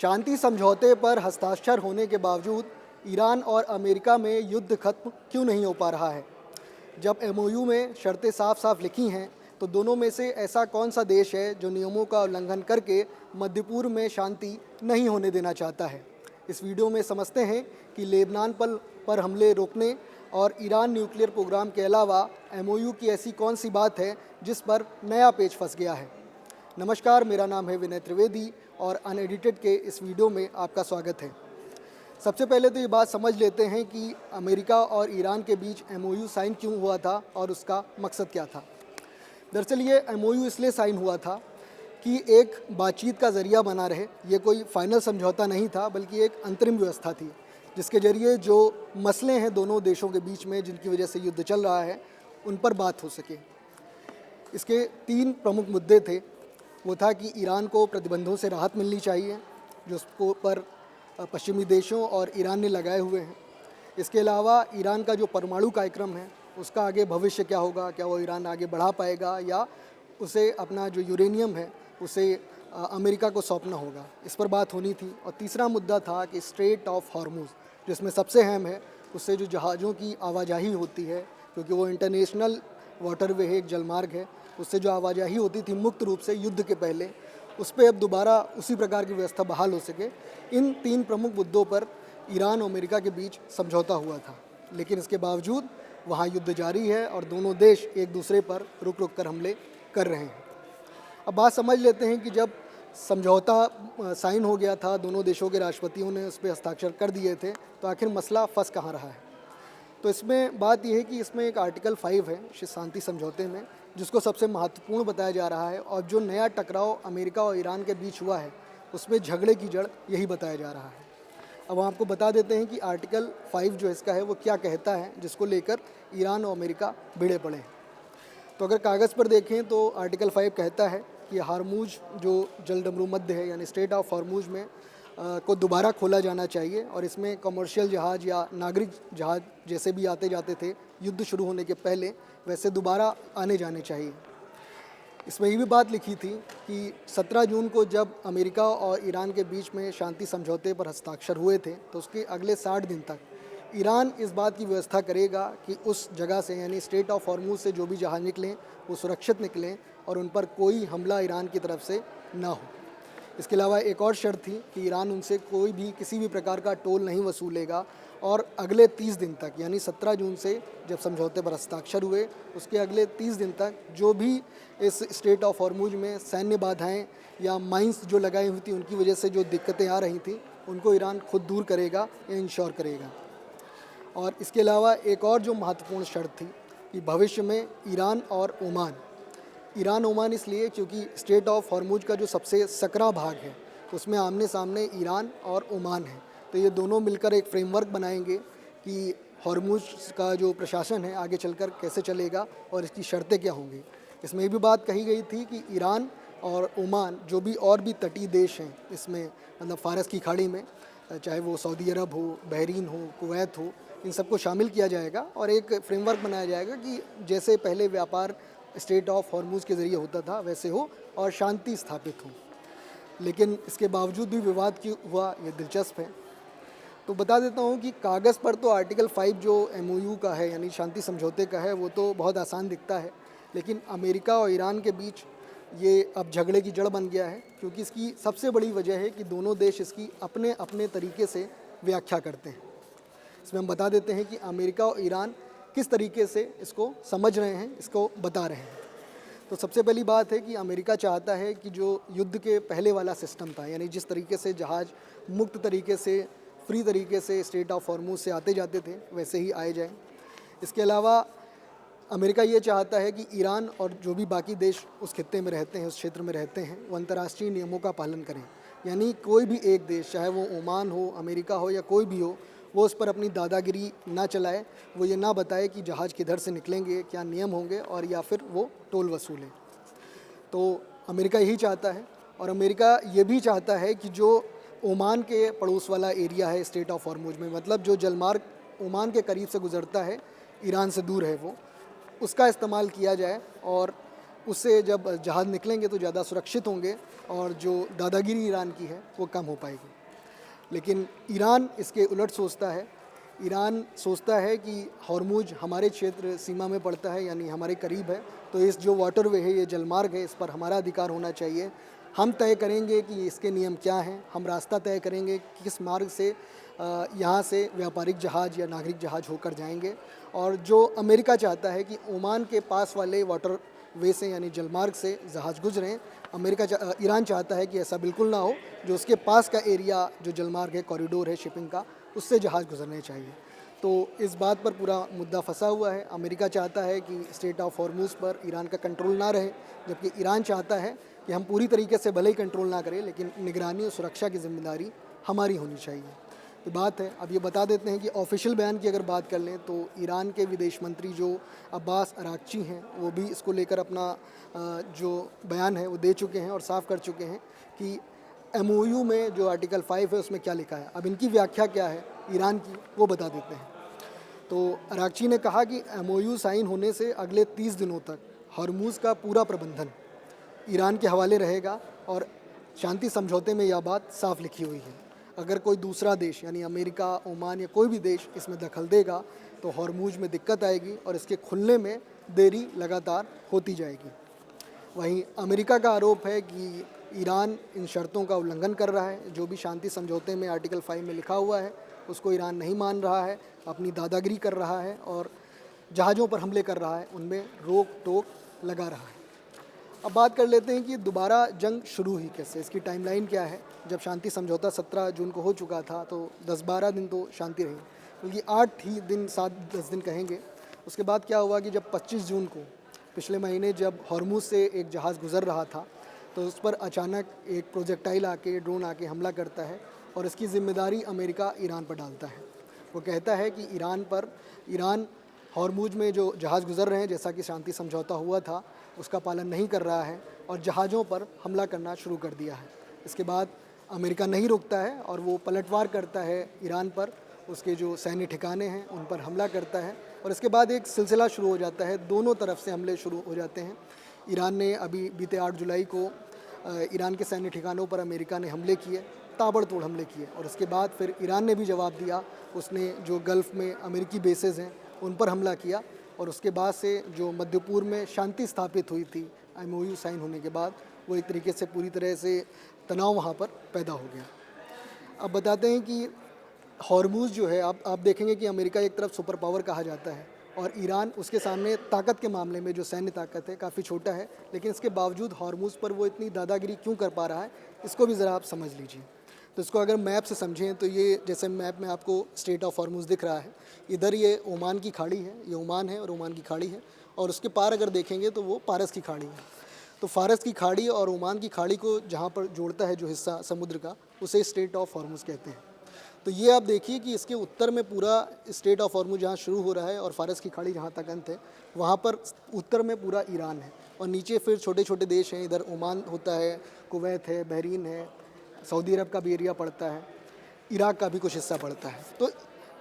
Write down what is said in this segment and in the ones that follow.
शांति समझौते पर हस्ताक्षर होने के बावजूद ईरान और अमेरिका में युद्ध खत्म क्यों नहीं हो पा रहा है? जब एमओयू में शर्तें साफ साफ लिखी हैं तो दोनों में से ऐसा कौन सा देश है जो नियमों का उल्लंघन करके मध्य पूर्व में शांति नहीं होने देना चाहता है? इस वीडियो में समझते हैं कि लेबनान पर हमले रोकने और ईरान न्यूक्लियर प्रोग्राम के अलावा एमओयू की ऐसी कौन सी बात है जिस पर नया पेच फंस गया है। नमस्कार, मेरा नाम है विनय त्रिवेदी और अनएडिटेड के इस वीडियो में आपका स्वागत है। सबसे पहले तो ये बात समझ लेते हैं कि अमेरिका और ईरान के बीच एमओयू साइन क्यों हुआ था और उसका मकसद क्या था। दरअसल ये एमओयू इसलिए साइन हुआ था कि एक बातचीत का ज़रिया बना रहे। ये कोई फाइनल समझौता नहीं था बल्कि एक अंतरिम व्यवस्था थी जिसके ज़रिए जो मसले हैं दोनों देशों के बीच में जिनकी वजह से युद्ध चल रहा है उन पर बात हो सके। इसके 3 प्रमुख मुद्दे थे। वो था कि ईरान को प्रतिबंधों से राहत मिलनी चाहिए जो उसको पर पश्चिमी देशों और ईरान ने लगाए हुए हैं। इसके अलावा ईरान का जो परमाणु कार्यक्रम है उसका आगे भविष्य क्या होगा, क्या वो ईरान आगे बढ़ा पाएगा या उसे अपना जो यूरेनियम है उसे अमेरिका को सौंपना होगा, इस पर बात होनी थी। और तीसरा मुद्दा था कि स्ट्रेट ऑफ हॉर्मुज़ जिसमें सबसे अहम है, उससे जो जहाज़ों की आवाजाही होती है क्योंकि वो इंटरनेशनल वाटरवे है, एक जलमार्ग है, उससे जो आवाजाही होती थी मुक्त रूप से युद्ध के पहले, उस पर अब दोबारा उसी प्रकार की व्यवस्था बहाल हो सके। इन 3 प्रमुख मुद्दों पर ईरान और अमेरिका के बीच समझौता हुआ था, लेकिन इसके बावजूद वहाँ युद्ध जारी है और दोनों देश एक दूसरे पर रुक रुक कर हमले कर रहे हैं। अब बात समझ लेते हैं कि जब समझौता साइन हो गया था, दोनों देशों के राष्ट्रपतियों ने उस पर हस्ताक्षर कर दिए थे, तो आखिर मसला फंस कहाँ रहा है। तो इसमें बात यह है कि इसमें एक आर्टिकल 5 है शांति समझौते में जिसको सबसे महत्वपूर्ण बताया जा रहा है और जो नया टकराव अमेरिका और ईरान के बीच हुआ है उसमें झगड़े की जड़ यही बताया जा रहा है। अब हम आपको बता देते हैं कि आर्टिकल 5 जो इसका है वो क्या कहता है जिसको लेकर ईरान और अमेरिका भिड़े पड़े हैं। तो अगर कागज़ पर देखें तो आर्टिकल 5 कहता है कि हार्मूज जो जलडमरू मध्य है यानी स्ट्रेट ऑफ हार्मूज में को दोबारा खोला जाना चाहिए और इसमें कमर्शियल जहाज़ या नागरिक जहाज़ जैसे भी आते जाते थे युद्ध शुरू होने के पहले वैसे दोबारा आने जाने चाहिए। इसमें ये भी बात लिखी थी कि 17 जून को जब अमेरिका और ईरान के बीच में शांति समझौते पर हस्ताक्षर हुए थे तो उसके अगले 60 दिन तक ईरान इस बात की व्यवस्था करेगा कि उस जगह से यानी स्ट्रेट ऑफ हॉर्मूज से जो भी जहाज़ निकलें वो सुरक्षित निकलें और उन पर कोई हमला ईरान की तरफ से ना हो। इसके अलावा एक और शर्त थी कि ईरान उनसे कोई भी किसी भी प्रकार का टोल नहीं वसूलेगा और अगले 30 दिन तक यानी 17 जून से जब समझौते पर हस्ताक्षर हुए उसके अगले 30 दिन तक जो भी इस स्ट्रेट ऑफ हॉर्मूज में सैन्य बाधाएं या माइंस जो लगाई हुई थी उनकी वजह से जो दिक्कतें आ रही थी उनको ईरान खुद दूर करेगा या इंश्योर करेगा। और इसके अलावा एक और जो महत्वपूर्ण शर्त थी कि भविष्य में ईरान ओमान इसलिए क्योंकि स्ट्रेट ऑफ हॉर्मूज का जो सबसे सकरा भाग है उसमें आमने सामने ईरान और ओमान है, तो ये दोनों मिलकर एक फ्रेमवर्क बनाएंगे कि हॉर्मूज का जो प्रशासन है आगे चलकर कैसे चलेगा और इसकी शर्तें क्या होंगी। इसमें ये भी बात कही गई थी कि ईरान और ओमान जो भी और भी तटीय देश हैं इसमें मतलब फ़ारस की खाड़ी में, चाहे वो सऊदी अरब हो, बहरीन हो, कुवैत हो, इन सबको शामिल किया जाएगा और एक फ्रेमवर्क बनाया जाएगा कि जैसे पहले व्यापार स्ट्रेट ऑफ हॉर्मूज के ज़रिए होता था वैसे हो और शांति स्थापित हो। लेकिन इसके बावजूद भी विवाद क्यों हुआ ये दिलचस्प है। तो बता देता हूँ कि कागज़ पर तो आर्टिकल 5 जो एमओयू का है यानी शांति समझौते का है वो तो बहुत आसान दिखता है, लेकिन अमेरिका और ईरान के बीच ये अब झगड़े की जड़ बन गया है क्योंकि इसकी सबसे बड़ी वजह है कि दोनों देश इसकी अपने अपने तरीके से व्याख्या करते हैं। इसमें हम बता देते हैं कि अमेरिका और ईरान किस तरीके से इसको समझ रहे हैं, इसको बता रहे हैं। तो सबसे पहली बात है कि अमेरिका चाहता है कि जो युद्ध के पहले वाला सिस्टम था यानी जिस तरीके से जहाज़ मुक्त तरीके से फ्री तरीके से स्ट्रेट ऑफ हॉर्मूज से आते जाते थे वैसे ही आए जाएं। इसके अलावा अमेरिका ये चाहता है कि ईरान और जो भी बाकी देश उस खित्ते में रहते हैं, उस क्षेत्र में रहते हैं, वो अंतर्राष्ट्रीय नियमों का पालन करें। यानी कोई भी एक देश, चाहे वो ओमान हो, अमेरिका हो या कोई भी हो, वो उस पर अपनी दादागिरी ना चलाए, वो ये ना बताए कि जहाज़ किधर से निकलेंगे, क्या नियम होंगे और या फिर वो टोल वसूलें। तो अमेरिका यही चाहता है और अमेरिका ये भी चाहता है कि जो ओमान के पड़ोस वाला एरिया है स्ट्रेट ऑफ हॉर्मूज में, मतलब जो जलमार्ग ओमान के करीब से गुजरता है, ईरान से दूर है वो, उसका इस्तेमाल किया जाए और उससे जब जहाज़ निकलेंगे तो ज़्यादा सुरक्षित होंगे और जो दादागिरी ईरान की है वो कम हो पाएगी। लेकिन ईरान इसके उलट सोचता है। ईरान सोचता है कि हॉर्मुज़ हमारे क्षेत्र सीमा में पड़ता है, यानी हमारे करीब है, तो इस जो वाटरवे है, ये जलमार्ग है, इस पर हमारा अधिकार होना चाहिए। हम तय करेंगे कि इसके नियम क्या हैं, हम रास्ता तय करेंगे कि किस मार्ग से यहाँ से व्यापारिक जहाज़ या नागरिक जहाज़ होकर जाएंगे। और जो अमेरिका चाहता है कि ओमान के पास वाले वाटर वे से यानी जलमार्ग से जहाज़ गुजरें, ईरान चाहता है कि ऐसा बिल्कुल ना हो। जो उसके पास का एरिया जो जलमार्ग है, कॉरिडोर है शिपिंग का, उससे जहाज़ गुजरने चाहिए। तो इस बात पर पूरा मुद्दा फंसा हुआ है। अमेरिका चाहता है कि स्ट्रेट ऑफ हॉर्मुज़ पर ईरान का कंट्रोल ना रहे, जबकि ईरान चाहता है कि हम पूरी तरीके से भले ही कंट्रोल ना करें, लेकिन निगरानी और सुरक्षा की जिम्मेदारी हमारी होनी चाहिए। तो बात है, अब ये बता देते हैं कि ऑफिशियल बयान की अगर बात कर लें तो ईरान के विदेश मंत्री जो अब्बास अरागची हैं, वो भी इसको लेकर अपना जो बयान है वो दे चुके हैं और साफ कर चुके हैं कि एमओयू में जो आर्टिकल 5 है उसमें क्या लिखा है। अब इनकी व्याख्या क्या है ईरान की, वो बता देते हैं। तो अरागची ने कहा कि एमओयू साइन होने से अगले 30 दिनों तक हॉर्मुज़ का पूरा प्रबंधन ईरान के हवाले रहेगा और शांति समझौते में यह बात साफ लिखी हुई है। अगर कोई दूसरा देश यानी अमेरिका, ओमान या कोई भी देश इसमें दखल देगा तो हॉर्मुज़ में दिक्कत आएगी और इसके खुलने में देरी लगातार होती जाएगी। वहीं अमेरिका का आरोप है कि ईरान इन शर्तों का उल्लंघन कर रहा है। जो भी शांति समझौते में आर्टिकल 5 में लिखा हुआ है उसको ईरान नहीं मान रहा है, अपनी दादागिरी कर रहा है और जहाज़ों पर हमले कर रहा है, उनमें रोक टोक लगा रहा है। अब बात कर लेते हैं कि दोबारा जंग शुरू हुई कैसे, इसकी टाइमलाइन क्या है। जब शांति समझौता 17 जून को हो चुका था तो 10-12 दिन तो शांति रही, बल्कि 8 ही दिन 7-10 दिन कहेंगे। उसके बाद क्या हुआ कि जब 25 जून को पिछले महीने जब हॉर्मुज़ से एक जहाज़ गुज़र रहा था तो उस पर अचानक एक प्रोजेक्टाइल आके, ड्रोन आके हमला करता है और इसकी ज़िम्मेदारी अमेरिका ईरान पर डालता है। वो कहता है कि ईरान हॉर्मुज़ में जो जहाज़ गुज़र रहे हैं, जैसा कि शांति समझौता हुआ था, उसका पालन नहीं कर रहा है और जहाज़ों पर हमला करना शुरू कर दिया है। इसके बाद अमेरिका नहीं रुकता है और वो पलटवार करता है ईरान पर, उसके जो सैन्य ठिकाने हैं उन पर हमला करता है और इसके बाद एक सिलसिला शुरू हो जाता है, दोनों तरफ से हमले शुरू हो जाते हैं। ईरान ने अभी बीते 8 जुलाई को ईरान के सैन्य ठिकानों पर अमेरिका ने हमले किए, ताबड़तोड़ हमले किए और उसके बाद फिर ईरान ने भी जवाब दिया। उसने जो गल्फ़ में अमेरिकी बेसेस हैं उन पर हमला किया और उसके बाद से जो मध्य पूर्व में शांति स्थापित हुई थी एमओयू साइन होने के बाद, वो एक तरीके से पूरी तरह से तनाव वहाँ पर पैदा हो गया। अब बताते हैं कि हॉर्मुज़ जो है, आप देखेंगे कि अमेरिका एक तरफ सुपर पावर कहा जाता है और ईरान उसके सामने ताकत के मामले में जो सैन्य ताकत है काफ़ी छोटा है, लेकिन इसके बावजूद हॉर्मुज़ पर वो इतनी दादागिरी क्यों कर पा रहा है, इसको भी ज़रा आप समझ लीजिए। तो इसको अगर मैप से समझें तो ये जैसे मैप में आपको स्ट्रेट ऑफ हॉर्मुज़ दिख रहा है, इधर ये ओमान की खाड़ी है, ये ओमान है और ओमान की खाड़ी है और उसके पार अगर देखेंगे तो वो फारस की खाड़ी है। तो फारस की खाड़ी और ओमान की खाड़ी को जहाँ पर जोड़ता है जो हिस्सा समुद्र का, उसे स्ट्रेट ऑफ हॉर्मुज़ कहते हैं। तो ये आप देखिए कि इसके उत्तर में पूरा स्ट्रेट ऑफ हॉर्मुज़ जहाँ शुरू हो रहा है और फारस की खाड़ी जहाँ तक अंत है, वहाँ पर उत्तर में पूरा ईरान है और नीचे फिर छोटे छोटे देश हैं। इधर ओमान होता है, कुवैत है, बहरीन है, सऊदी अरब का भी एरिया पड़ता है, इराक का भी कुछ हिस्सा पड़ता है। तो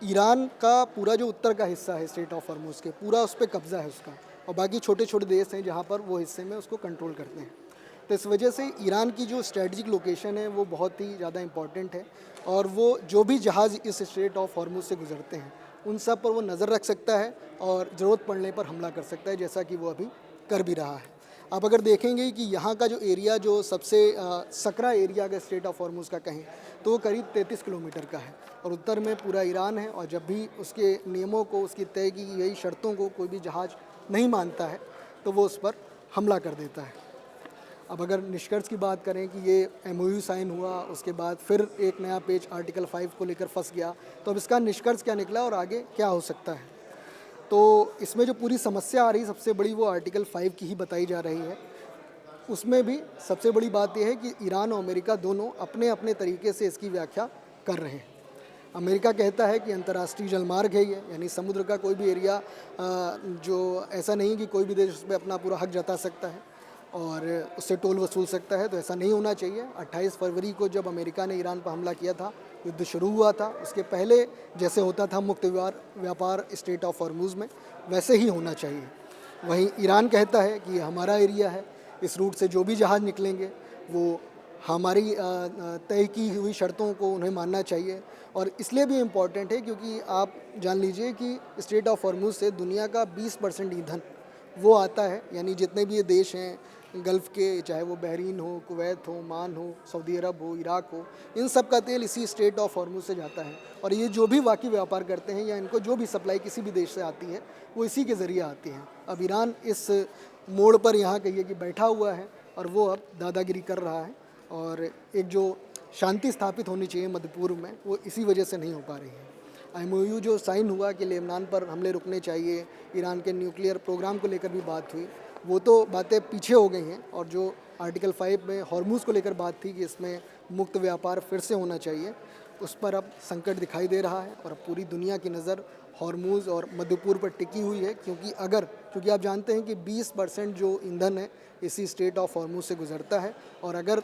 ईरान का पूरा जो उत्तर का हिस्सा है स्ट्रेट ऑफ हॉर्मुज़ के, पूरा उस पर कब्ज़ा है उसका और बाकी छोटे छोटे देश हैं जहाँ पर वो हिस्से में उसको कंट्रोल करते हैं। तो इस वजह से ईरान की जो स्ट्रेटजिक लोकेशन है वो बहुत ही ज़्यादा इंपॉर्टेंट है और वो जो भी जहाज़ इस स्ट्रेट ऑफ हॉर्मुज़ से गुजरते हैं उन सब पर वो नज़र रख सकता है और ज़रूरत पड़ने पर हमला कर सकता है, जैसा कि वो अभी कर भी रहा है। आप अगर देखेंगे कि यहाँ का जो एरिया जो सबसे सकरा एरिया अगर स्ट्रेट ऑफ हॉर्मुज़ का कहें तो वो करीब 33 किलोमीटर का है और उत्तर में पूरा ईरान है और जब भी उसके नियमों को, उसकी तय की गई शर्तों को कोई भी जहाज़ नहीं मानता है तो वो उस पर हमला कर देता है। अब अगर निष्कर्ष की बात करें कि ये एमओयू साइन हुआ, उसके बाद फिर एक नया पेज आर्टिकल 5 को लेकर फंस गया, तो अब इसका निष्कर्ष क्या निकला और आगे क्या हो सकता है। तो इसमें जो पूरी समस्या आ रही सबसे बड़ी वो आर्टिकल 5 की ही बताई जा रही है। उसमें भी सबसे बड़ी बात यह है कि ईरान और अमेरिका दोनों अपने अपने तरीके से इसकी व्याख्या कर रहे हैं। अमेरिका कहता है कि अंतर्राष्ट्रीय जलमार्ग है ये, यानी समुद्र का कोई भी एरिया जो ऐसा नहीं कि कोई भी देश उस पर अपना पूरा हक जता सकता है और उससे टोल वसूल सकता है, तो ऐसा नहीं होना चाहिए। 28 फरवरी को जब अमेरिका ने ईरान पर हमला किया था, युद्ध शुरू हुआ था, उसके पहले जैसे होता था मुक्त व्यापार स्ट्रेट ऑफ हॉर्मुज़ में, वैसे ही होना चाहिए। वहीं ईरान कहता है कि ये हमारा एरिया है, इस रूट से जो भी जहाज़ निकलेंगे वो हमारी तय की हुई शर्तों को उन्हें मानना चाहिए। और इसलिए भी इम्पॉर्टेंट है क्योंकि आप जान लीजिए कि स्ट्रेट ऑफ हॉर्मुज़ से दुनिया का 20% ईंधन वो आता है, यानी जितने भी ये देश हैं गल्फ़ के, चाहे वो बहरीन हो, कुवैत हो, ओमान हो, सऊदी अरब हो, इराक हो, इन सब का तेल इसी स्ट्रेट ऑफ हॉर्मुज़ से जाता है। और ये जो भी बाकी व्यापार करते हैं या इनको जो भी सप्लाई किसी भी देश से आती है वो इसी के ज़रिए आती है। अब ईरान इस मोड़ पर यहाँ कहिए कि बैठा हुआ है और वो अब दादागिरी कर रहा है, और एक जो शांति स्थापित होनी चाहिए मध्य पूर्व में वो इसी वजह से नहीं हो पा रही है। एमओयू जो साइन हुआ कि लेबनान पर हमले रुकने चाहिए, ईरान के न्यूक्लियर प्रोग्राम को लेकर भी बात हुई, वो तो बातें पीछे हो गई हैं। और जो आर्टिकल 5 में हॉर्मुज़ को लेकर बात थी कि इसमें मुक्त व्यापार फिर से होना चाहिए, उस पर अब संकट दिखाई दे रहा है और अब पूरी दुनिया की नज़र हॉर्मुज़ और मध्य पूर्व पर टिकी हुई है। क्योंकि आप जानते हैं कि 20% जो ईंधन है इसी स्ट्रेट ऑफ हॉर्मुज़ से गुजरता है, और अगर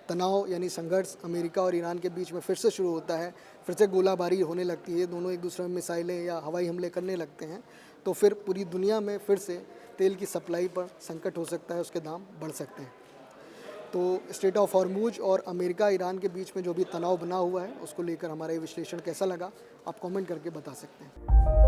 तनाव यानी संघर्ष अमेरिका और ईरान के बीच में फिर से शुरू होता है, फिर से गोलाबारी होने लगती है, दोनों एक दूसरे में मिसाइलें या हवाई हमले करने लगते हैं, तो फिर पूरी दुनिया में फिर से तेल की सप्लाई पर संकट हो सकता है, उसके दाम बढ़ सकते हैं। तो स्ट्रेट ऑफ हॉर्मुज़ और अमेरिका ईरान के बीच में जो भी तनाव बना हुआ है उसको लेकर हमारा ये विश्लेषण कैसा लगा आप कमेंट करके बता सकते हैं।